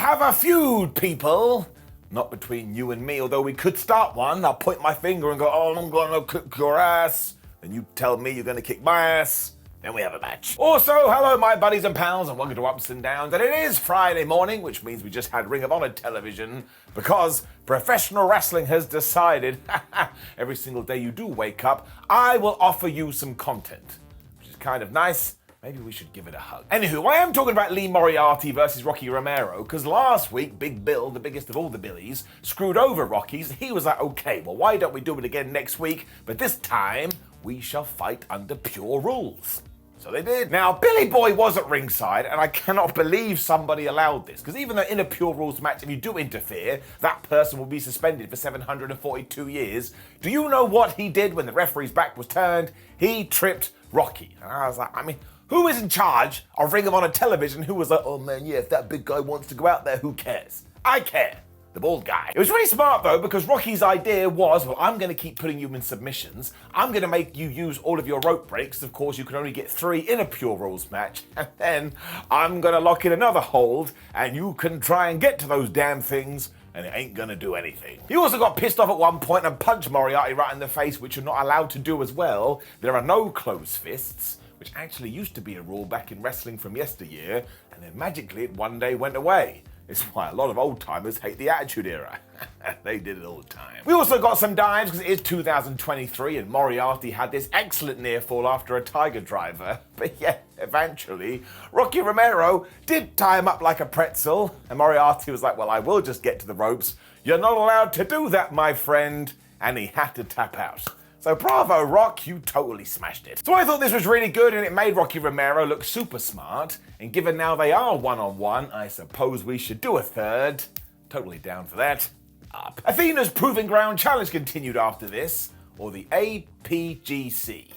have a feud, people. Not between you and me, although we could start one. I'll point my finger and go, oh, I'm gonna kick your ass. And you tell me you're gonna kick my ass. Then we have a match. Also, hello my buddies and pals, and welcome to Ups and Downs. And it is Friday morning, which means we just had Ring of Honor television, because professional wrestling has decided, every single day you do wake up, I will offer you some content, which is kind of nice. Maybe we should give it a hug. Anywho, I am talking about Lee Moriarty versus Rocky Romero, because last week, Big Bill, the biggest of all the Billies, screwed over Rocky's. He was like, okay, well, why don't we do it again next week? But this time, we shall fight under pure rules. So they did. Now, Billy Boy was at ringside, and I cannot believe somebody allowed this, because even though in a pure rules match, if you do interfere, that person will be suspended for 742 years. Do you know what he did when the referee's back was turned? He tripped Rocky. And I was like, I mean, who is in charge of Ring of Honor television who was like, oh man, yeah, if that big guy wants to go out there, who cares? I care. The bald guy. It was really smart though, because Rocky's idea was, well, I'm going to keep putting you in submissions. I'm going to make you use all of your rope breaks. Of course, you can only get 3 in a pure rules match. And then I'm going to lock in another hold, and you can try and get to those damn things, and it ain't going to do anything. He also got pissed off at one point and punched Moriarty right in the face, which you're not allowed to do as well. There are no closed fists, which actually used to be a rule back in wrestling from yesteryear, and then magically it one day went away. It's why a lot of old-timers hate the Attitude Era. They did it all the time. We also got some dives, because it is 2023, and Moriarty had this excellent near fall after a Tiger Driver. But yeah, eventually, Rocky Romero did tie him up like a pretzel, and Moriarty was like, well, I will just get to the ropes. You're not allowed to do that, my friend. And he had to tap out. So bravo, Rock, you totally smashed it. So I thought this was really good, and it made Rocky Romero look super smart. And given now they are one-on-one, I suppose we should do a third. Totally down for that. Up. Athena's Proving Ground Challenge continued after this, or the APGC.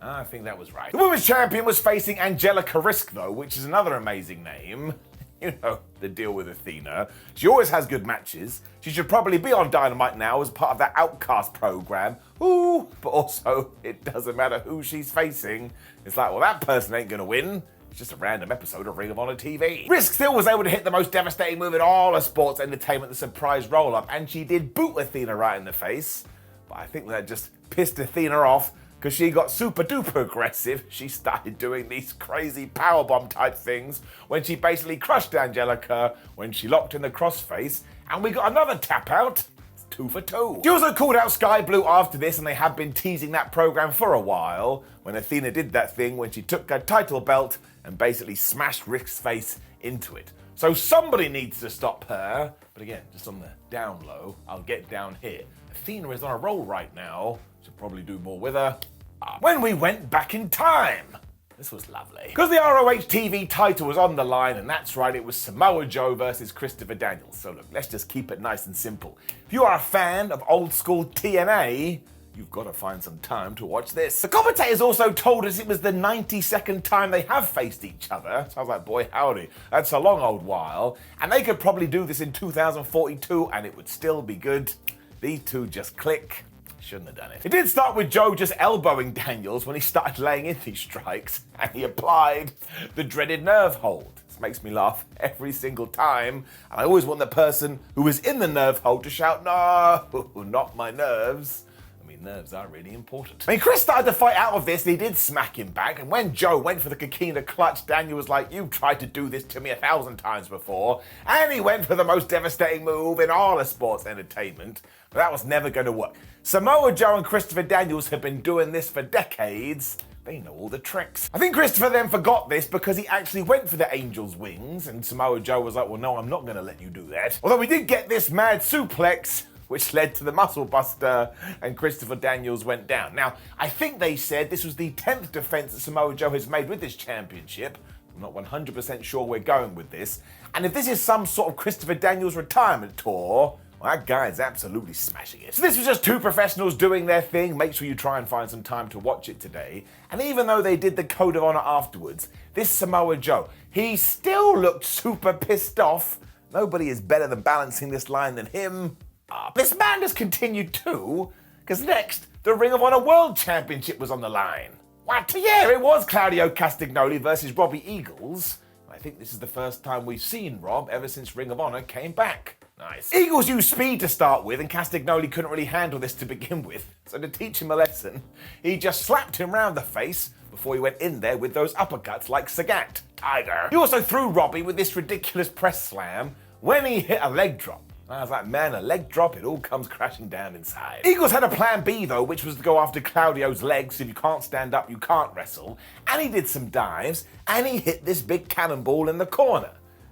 I think that was right. The women's champion was facing Angelica though, which is another amazing name. You know, the deal with Athena. She always has good matches. She should probably be on Dynamite now as part of that Outcast program. Ooh, but also, it doesn't matter who she's facing. It's like, well, that person ain't gonna win. It's just a random episode of Ring of Honor TV. Risk still was able to hit the most devastating move in all of sports entertainment, the surprise roll-up, and she did boot Athena right in the face. But I think that just pissed Athena off, because she got super duper aggressive. She started doing these crazy powerbomb type things when she basically crushed Angelica when she locked in the crossface, and we got another tap out. It's 2 for 2. She also called out Skye Blue after this, and they have been teasing that program for a while, when Athena did that thing when she took her title belt and basically smashed Rick's face into it. So somebody needs to stop her, but again, just on the down low, I'll get down here. Athena is on a roll right now, should probably do more with her. When we went back in time. This was lovely. Because the ROH TV title was on the line, and that's right, it was Samoa Joe versus Christopher Daniels. So look, let's just keep it nice and simple. If you are a fan of old school TNA, you've got to find some time to watch this. The commentators also told us it was the 92nd time they have faced each other. So I was like, boy, howdy, that's a long old while. And they could probably do this in 2042, and it would still be good. These two just click. Shouldn't have done it. It did start with Joe just elbowing Daniels when he started laying in these strikes, and he applied the dreaded nerve hold. This makes me laugh every single time, and I always want the person who is in the nerve hold to shout, no, not my nerves. I mean, nerves are really important. I mean, Chris started to fight out of this, and he did smack him back, and when Joe went for the Coquina clutch, Daniel was like, you've tried to do this to me 1,000 times before, and he went for the most devastating move in all of sports entertainment, but that was never going to work. Samoa Joe and Christopher Daniels have been doing this for decades. They know all the tricks. I think Christopher then forgot this because he actually went for the Angel's Wings, and Samoa Joe was like, well, no, I'm not going to let you do that. Although we did get this mad suplex, which led to the Muscle Buster, and Christopher Daniels went down. Now, I think they said this was the 10th defense that Samoa Joe has made with this championship. I'm not 100% sure we're going with this. And if this is some sort of Christopher Daniels retirement tour, well, that guy is absolutely smashing it. So this was just two professionals doing their thing. Make sure you try and find some time to watch it today. And even though they did the Code of Honor afterwards, this Samoa Joe, he still looked super pissed off. Nobody is better than balancing this line than him. This madness continued too, because next, the Ring of Honor World Championship was on the line. What? Yeah, it was Claudio Castagnoli versus Robbie Eagles. I think this is the first time we've seen Rob ever since Ring of Honor came back. Nice. Eagles used speed to start with, and Castagnoli couldn't really handle this to begin with. So to teach him a lesson, he just slapped him round the face before he went in there with those uppercuts like Sagat. Tiger. He also threw Robbie with this ridiculous press slam when he hit a leg drop. I was like, man, a leg drop, it all comes crashing down inside. Eagles had a plan B though, which was to go after Claudio's legs. If you can't stand up, you can't wrestle. And he did some dives, and he hit this big cannonball in the corner.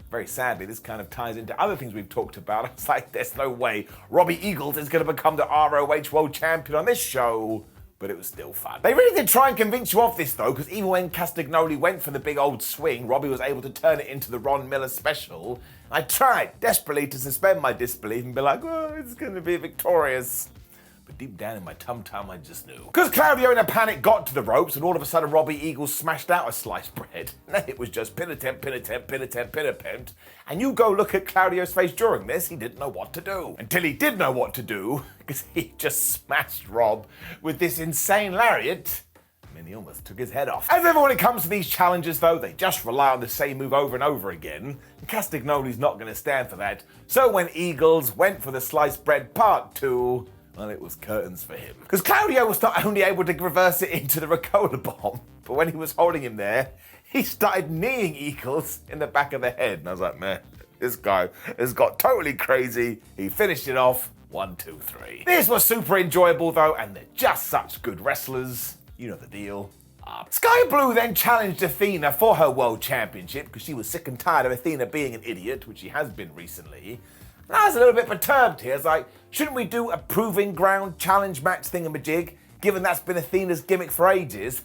Very sadly, this kind of ties into other things we've talked about. I was like, there's no way Robbie Eagles is going to become the ROH World Champion on this show. But it was still fun. They really did try and convince you of this though, because even when Castagnoli went for the big old swing, Robbie was able to turn it into the Ron Miller special. I tried desperately to suspend my disbelief and be like, oh, it's going to be victorious. But deep down in my tum-tum, I just knew. Because Claudio in a panic got to the ropes, and all of a sudden Robbie Eagles smashed out a sliced bread. And then it was just pin attempt, pin attempt, pin attempt, pin attempt. And you go look at Claudio's face during this, he didn't know what to do. Until he did know what to do, because he just smashed Rob with this insane lariat. I mean, he almost took his head off. As ever when it comes to these challenges though, they just rely on the same move over and over again. And Castagnoli's not going to stand for that. So when Eagles went for the sliced bread part 2, well, it was curtains for him. Because Claudio was not only able to reverse it into the Ricola bomb, but when he was holding him there, he started kneeing Eagles in the back of the head. And I was like, man, this guy has got totally crazy. He finished it off. 1, 2, 3. This was super enjoyable though, and they're just such good wrestlers. You know the deal. Skye Blue then challenged Athena for her world championship because she was sick and tired of Athena being an idiot, which she has been recently. And I was a little bit perturbed here. It's like, shouldn't we do a proving ground challenge match thingamajig, given that's been Athena's gimmick for ages?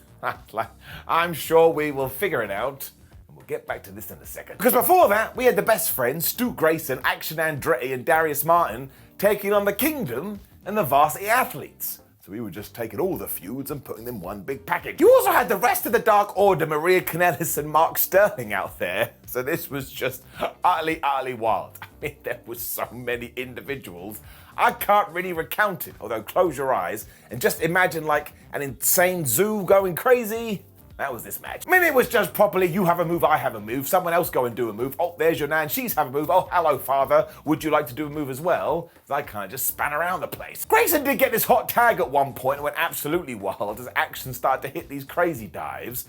Like, I'm sure we will figure it out. And we'll get back to this in a second. Because before that, we had the best friends, Stu Grayson, Action Andretti, and Darius Martin, taking on the Kingdom and the Varsity Athletes. So we were just taking all the feuds and putting them in one big package. You also had the rest of the Dark Order, Maria Kanellis and Mark Sterling out there. So this was just utterly, utterly wild. I mean, there was so many individuals. I can't really recount it, although close your eyes and just imagine like an insane zoo going crazy. That was this match. I mean, it was just properly, you have a move, I have a move, someone else go and do a move. Oh, there's your nan, she's have a move. Oh, hello, father. Would you like to do a move as well? So I kind of just span around the place. Grayson did get this hot tag at one point and went absolutely wild as Action started to hit these crazy dives.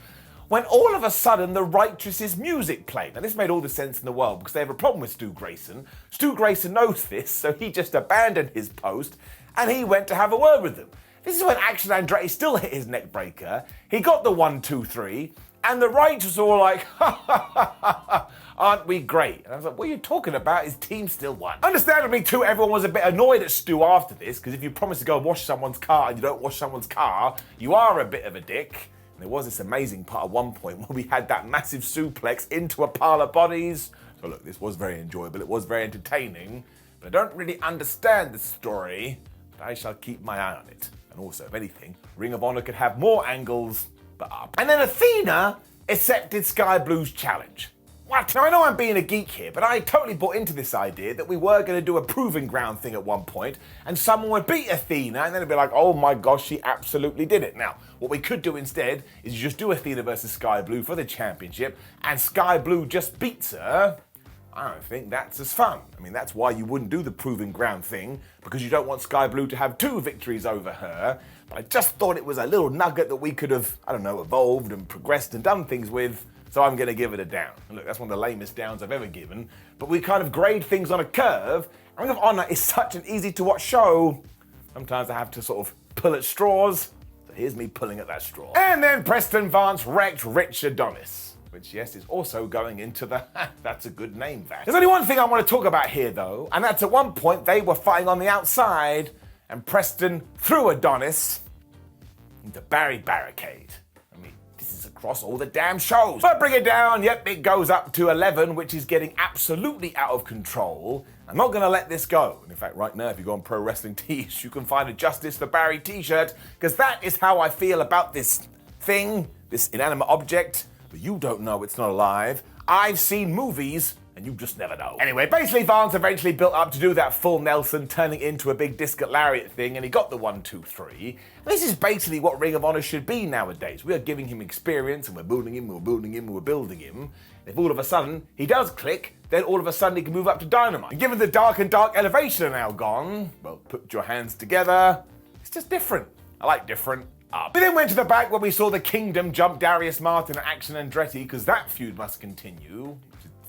When all of a sudden, the Righteous's music played. Now, this made all the sense in the world because they have a problem with Stu Grayson. Stu Grayson knows this, so he just abandoned his post and he went to have a word with them. This is when Action Andretti still hit his neck breaker. He got the 1, 2, 3, and the Righteous were all like, ha ha ha ha ha, aren't we great? And I was like, what are you talking about? His team still won. Understandably too, everyone was a bit annoyed at Stu after this, because if you promise to go and wash someone's car and you don't wash someone's car, you are a bit of a dick. And there was this amazing part at one point where we had that massive suplex into a pile of bodies. So look, this was very enjoyable. It was very entertaining, but I don't really understand the story, but I shall keep my eye on it. And also, if anything, Ring of Honor could have more angles, but up. And then Athena accepted Skye Blue's challenge. What? Now, I know I'm being a geek here, but I totally bought into this idea that we were going to do a proving ground thing at one point, and someone would beat Athena, and then it'd be like, oh my gosh, she absolutely did it. Now, what we could do instead is just do Athena versus Skye Blue for the championship, and Skye Blue just beats her. I don't think that's as fun. I mean, that's why you wouldn't do the proving ground thing, because you don't want Skye Blue to have 2 victories over her. But I just thought it was a little nugget that we could have, I don't know, evolved and progressed and done things with, so I'm going to give it a down. And look, that's one of the lamest downs I've ever given, but we kind of grade things on a curve. Ring of Honor is such an easy-to-watch show. Sometimes I have to sort of pull at straws, so here's me pulling at that straw. And then Preston Vance wrecked Rich Adonis. Which, yes, is also going into the, that's a good name, Vax. There's only one thing I want to talk about here, though, and that's at one point they were fighting on the outside, and Preston threw Adonis into Barry Barricade. I mean, this is across all the damn shows. But bring it down, yep, it goes up to 11, which is getting absolutely out of control. I'm not going to let this go. And in fact, right now, if you go on Pro Wrestling Tees, you can find a Justice for Barry t-shirt, because that is how I feel about this thing, this inanimate object. But you don't know it's not alive. I've seen movies, and you just never know. Anyway, basically Vance eventually built up to do that full Nelson, turning into a big discus lariat thing, and he got the 1, 2, 3. This is basically what Ring of Honor should be nowadays. We are giving him experience, and we're building him, we're building him, we're building him. If all of a sudden he does click, then all of a sudden he can move up to Dynamite. And given the dark elevation are now gone, well, put your hands together. It's just different. I like different. We then went to the back where we saw the Kingdom jump Darius Martin and Action Andretti, because that feud must continue.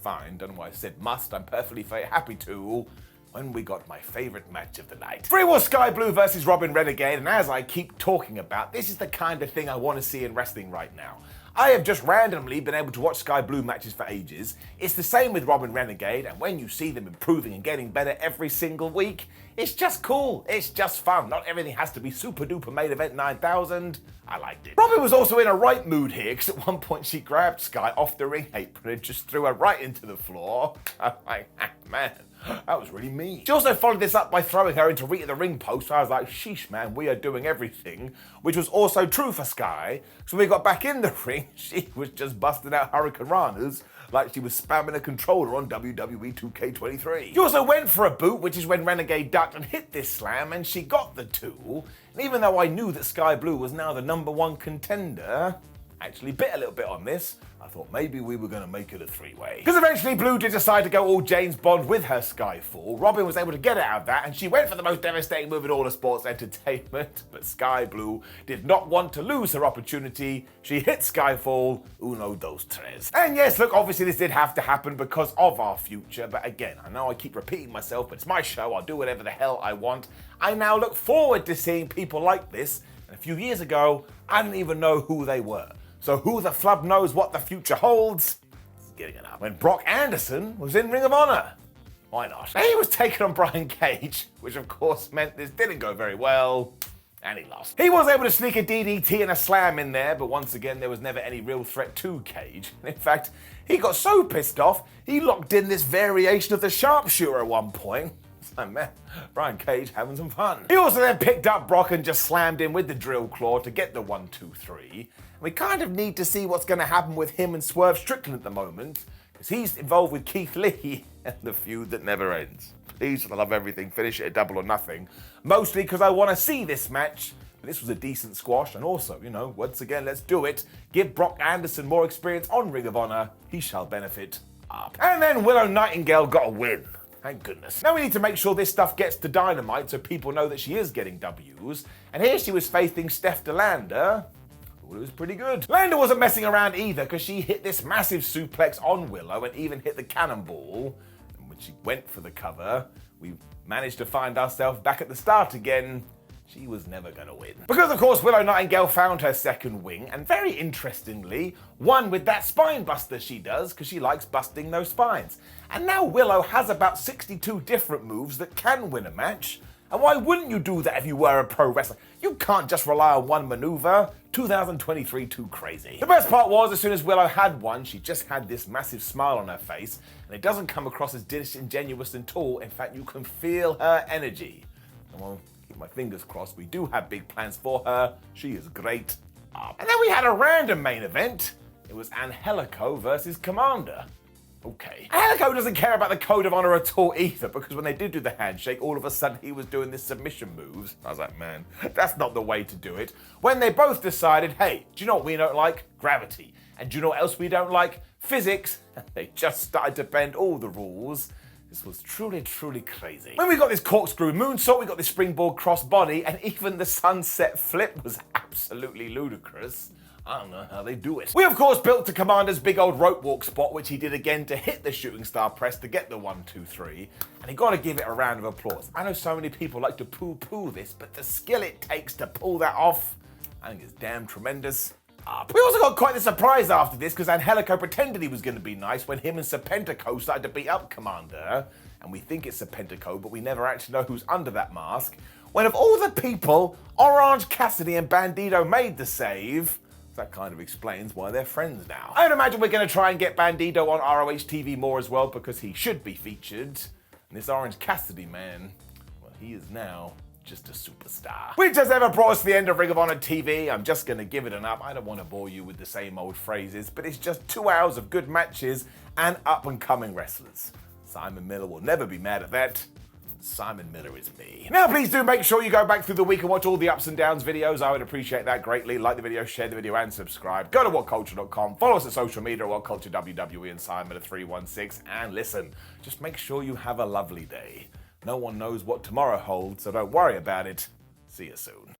Fine, don't know why I said must, I'm perfectly happy to, when we got my favourite match of the night. It was Skye Blue versus Robyn Renegade, and as I keep talking about, this is the kind of thing I want to see in wrestling right now. I have just randomly been able to watch Skye Blue matches for ages. It's the same with Robyn Renegade, and when you see them improving and getting better every single week, it's just cool, it's just fun. Not everything has to be super duper main event 9000. I liked it. Robyn was also in a right mood here, because at one point she grabbed Skye off the ring apron and just threw her right into the floor. I'm like, man, that was really mean. She also followed this up by throwing her into the ring post. I was like, sheesh, man, we are doing everything, which was also true for Skye. So when we got back in the ring, she was just busting out Hurricane Ranas like she was spamming a controller on WWE 2K23. She also went for a boot, which is when Renegade ducked and hit this slam, and she got the 2. And even though I knew that Skye Blue was now the #1 contender, I actually bit a little bit on this. I thought maybe we were going to make it a 3-way. Because eventually Blue did decide to go all James Bond with her Skyfall. Robyn was able to get out of that, and she went for the most devastating move in all of sports entertainment. But Skye Blue did not want to lose her opportunity. She hit Skyfall, uno, dos, tres. And yes, look, obviously this did have to happen because of our future. But again, I know I keep repeating myself, but it's my show. I'll do whatever the hell I want. I now look forward to seeing people like this. And a few years ago, I didn't even know who they were. So who the flub knows what the future holds? It's getting it up. When Brock Anderson was in Ring of Honor. Why not? He was taking on Brian Cage, which of course meant this didn't go very well, and he lost. He was able to sneak a DDT and a slam in there, but once again, there was never any real threat to Cage. In fact, he got so pissed off, he locked in this variation of the sharpshooter at one point. So man, Brian Cage having some fun. He also then picked up Brock and just slammed him with the drill claw to get the 1, 2, 3. We kind of need to see what's going to happen with him and Swerve Strickland at the moment, because he's involved with Keith Lee and the feud that never ends. Please, for the love of everything, finish it at Double or Nothing. Mostly because I want to see this match. But this was a decent squash, and also, you know, once again, let's do it. Give Brock Anderson more experience on Ring of Honor. He shall benefit up. And then Willow Nightingale got a win. Thank goodness. Now we need to make sure this stuff gets to Dynamite so people know that she is getting W's. And here she was facing Steph DeLander. Well, it was pretty good. Lander wasn't messing around either, because she hit this massive suplex on Willow and even hit the cannonball. And when she went for the cover, we managed to find ourselves back at the start again. She was never going to win. Because, of course, Willow Nightingale found her second wing, and very interestingly, won with that spine buster she does, because she likes busting those spines. And now Willow has about 62 different moves that can win a match. And why wouldn't you do that if you were a pro wrestler? You can't just rely on one maneuver. 2023 too crazy. The best part was, as soon as Willow had one, she just had this massive smile on her face, and it doesn't come across as disingenuous at all. In fact, you can feel her energy. And well, keep my fingers crossed, we do have big plans for her. She is great. And then we had a random main event. It was Angelico versus Komander. Okay. Angelico doesn't care about the code of honor at all either, because when they did do the handshake, all of a sudden he was doing this submission moves. I was like, man, that's not the way to do it. When they both decided, hey, do you know what we don't like? Gravity. And do you know what else we don't like? Physics. And they just started to bend all the rules. This was truly, truly crazy. When we got this corkscrew moonsault, we got this springboard crossbody, and even the sunset flip was absolutely ludicrous. I don't know how they do it. We, of course, built to Komander's big old rope walk spot, which he did again to hit the shooting star press to get the 1, 2, 3. And you got to give it a round of applause. I know so many people like to poo-poo this, but the skill it takes to pull that off, I think it's damn tremendous. We also got quite the surprise after this, because Angelico pretended he was going to be nice when him and Serpentico started to beat up Komander. And we think it's Serpentico, but we never actually know who's under that mask. When of all the people, Orange Cassidy and Bandito made the save. That kind of explains why they're friends now. I'd imagine we're going to try and get Bandito on ROH TV more as well, because he should be featured. And this Orange Cassidy man, well, he is now just a superstar. Which has ever brought us to the end of Ring of Honor TV. I'm just gonna give it an up. I don't want to bore you with the same old phrases, but it's just 2 hours of good matches and up-and-coming wrestlers. Simon Miller will never be mad at that. Simon Miller is me. Now please do make sure you go back through the week and watch all the ups and downs videos. I would appreciate that greatly. Like the video, share the video, and subscribe. Go to WhatCulture.com. Follow us at social media at WhatCulture WWE and Simon at 316. And listen, just make sure you have a lovely day. No one knows what tomorrow holds, so don't worry about it. See you soon.